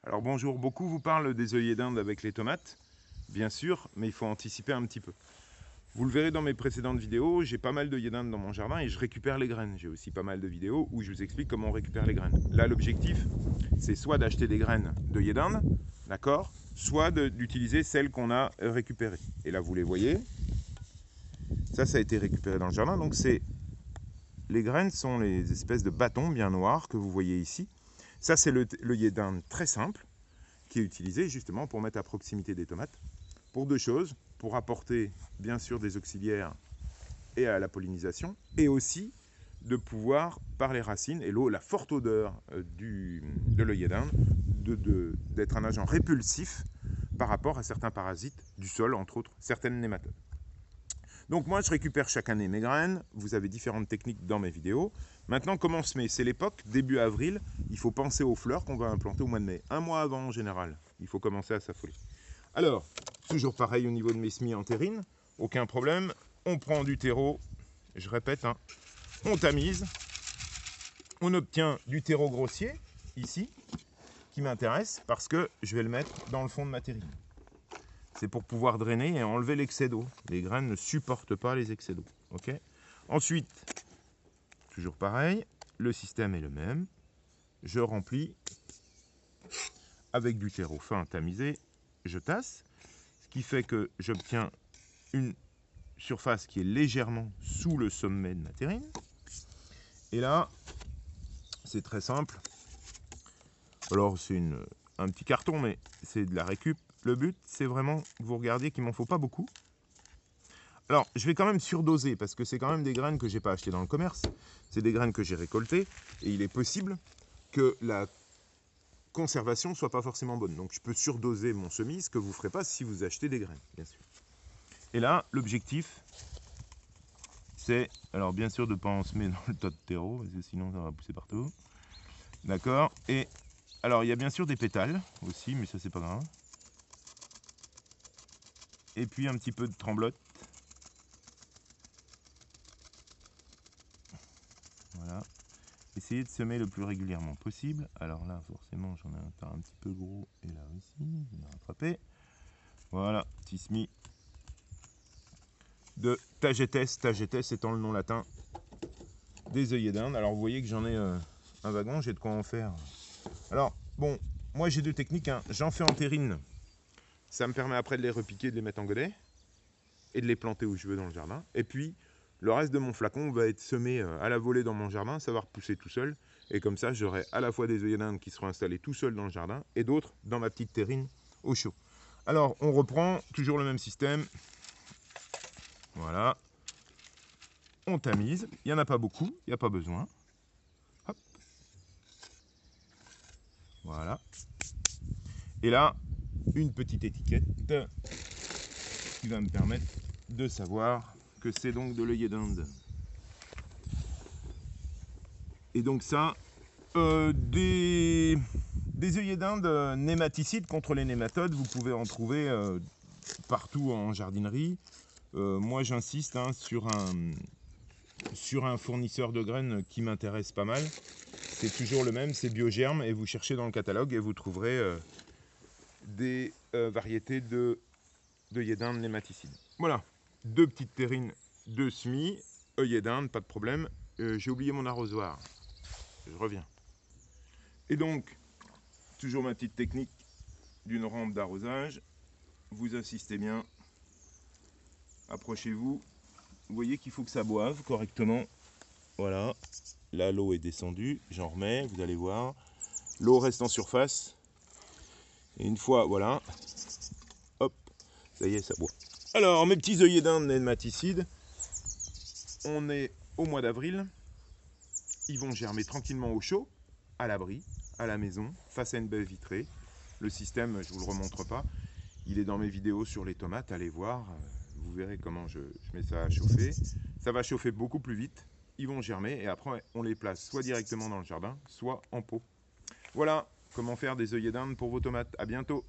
Alors bonjour, beaucoup vous parlent des œillets d'Inde avec les tomates, bien sûr, mais il faut anticiper un petit peu. Vous le verrez dans mes précédentes vidéos, j'ai pas mal d'œillets d'Inde dans mon jardin et je récupère les graines. J'ai aussi pas mal de vidéos où je vous explique comment on récupère les graines. Là, l'objectif, c'est soit d'acheter des graines d'œillets d'Inde, d'accord, soit d'utiliser celles qu'on a récupérées. Et là, vous les voyez, ça a été récupéré dans le jardin. Donc les graines sont les espèces de bâtons bien noirs que vous voyez ici. Ça, c'est l'œillet d'Inde très simple, qui est utilisé justement pour mettre à proximité des tomates. Pour deux choses, pour apporter bien sûr des auxiliaires et à la pollinisation, et aussi de pouvoir, par les racines et l'eau, la forte odeur de l'œillet d'Inde, d'être un agent répulsif par rapport à certains parasites du sol, entre autres certaines nématodes. Donc moi je récupère chaque année mes graines, vous avez différentes techniques dans mes vidéos. Maintenant comment on se met? C'est l'époque, début avril, il faut penser aux fleurs qu'on va implanter au mois de mai. Un mois avant en général, il faut commencer à s'affoler. Alors, toujours pareil au niveau de mes semis en terrine, aucun problème, on prend du terreau, je répète, hein, on tamise, on obtient du terreau grossier, ici, qui m'intéresse parce que je vais le mettre dans le fond de ma terrine. C'est pour pouvoir drainer et enlever l'excès d'eau. Les graines ne supportent pas les excès d'eau. Okay. Ensuite, toujours pareil, le système est le même. Je remplis avec du terreau fin tamisé, je tasse, ce qui fait que j'obtiens une surface qui est légèrement sous le sommet de ma terrine. Et là, c'est très simple. Alors c'est un petit carton, mais c'est de la récup. Le but, c'est vraiment que vous regardiez qu'il ne m'en faut pas beaucoup. Alors, je vais quand même surdoser, parce que c'est quand même des graines que je n'ai pas achetées dans le commerce. C'est des graines que j'ai récoltées, et il est possible que la conservation ne soit pas forcément bonne. Donc je peux surdoser mon semis, ce que vous ne ferez pas si vous achetez des graines, bien sûr. Et là, l'objectif, c'est, alors bien sûr de ne pas en semer dans le tas de terreau, parce que sinon ça va pousser partout. D'accord. Et alors, il y a bien sûr des pétales aussi, mais ça c'est pas grave. Et puis un petit peu de tremblote. Voilà. Essayez de semer le plus régulièrement possible. Alors là, forcément, j'en ai un petit peu gros. Et là aussi, je vais rattraper. Voilà, petit semis de Tagetes. Tagetes étant le nom latin des œillets d'Inde. Alors vous voyez que j'en ai un wagon, j'ai de quoi en faire. Alors, bon, moi j'ai deux techniques. Hein. J'en fais en terrine. Ça me permet après de les repiquer, de les mettre en godet et de les planter où je veux dans le jardin. Et puis, le reste de mon flacon va être semé à la volée dans mon jardin, ça va repousser tout seul. Et comme ça, j'aurai à la fois des œillets d'Inde qui seront installés tout seuls dans le jardin et d'autres dans ma petite terrine au chaud. Alors, on reprend toujours le même système. Voilà. On tamise. Il n'y en a pas beaucoup, il n'y a pas besoin. Hop. Voilà. Et là, une petite étiquette qui va me permettre de savoir que c'est donc de l'œillet d'Inde. Et donc ça, des œillets d'Inde nématicides contre les nématodes, vous pouvez en trouver partout en jardinerie. Moi j'insiste hein, sur un fournisseur de graines qui m'intéresse pas mal. C'est toujours le même, c'est Biogerm, et vous cherchez dans le catalogue et vous trouverez des variétés d'œillets d'Inde nématicides. Voilà, deux petites terrines, deux semis, œillets d'Inde, pas de problème. J'ai oublié mon arrosoir. Je reviens. Et donc, toujours ma petite technique d'une rampe d'arrosage. Vous assistez bien. Approchez-vous. Vous voyez qu'il faut que ça boive correctement. Voilà. Là, l'eau est descendue. J'en remets, vous allez voir. L'eau reste en surface. Et une fois, voilà. Hop. Ça y est, ça boit. Alors, mes petits œillets d'Inde nématicides. On est au mois d'avril. Ils vont germer tranquillement au chaud, à l'abri, à la maison, face à une baie vitrée. Le système, je ne vous le remontre pas, il est dans mes vidéos sur les tomates, allez voir, vous verrez comment je mets ça à chauffer. Ça va chauffer beaucoup plus vite, ils vont germer et après on les place soit directement dans le jardin, soit en pot. Voilà comment faire des œillets d'Inde pour vos tomates. À bientôt.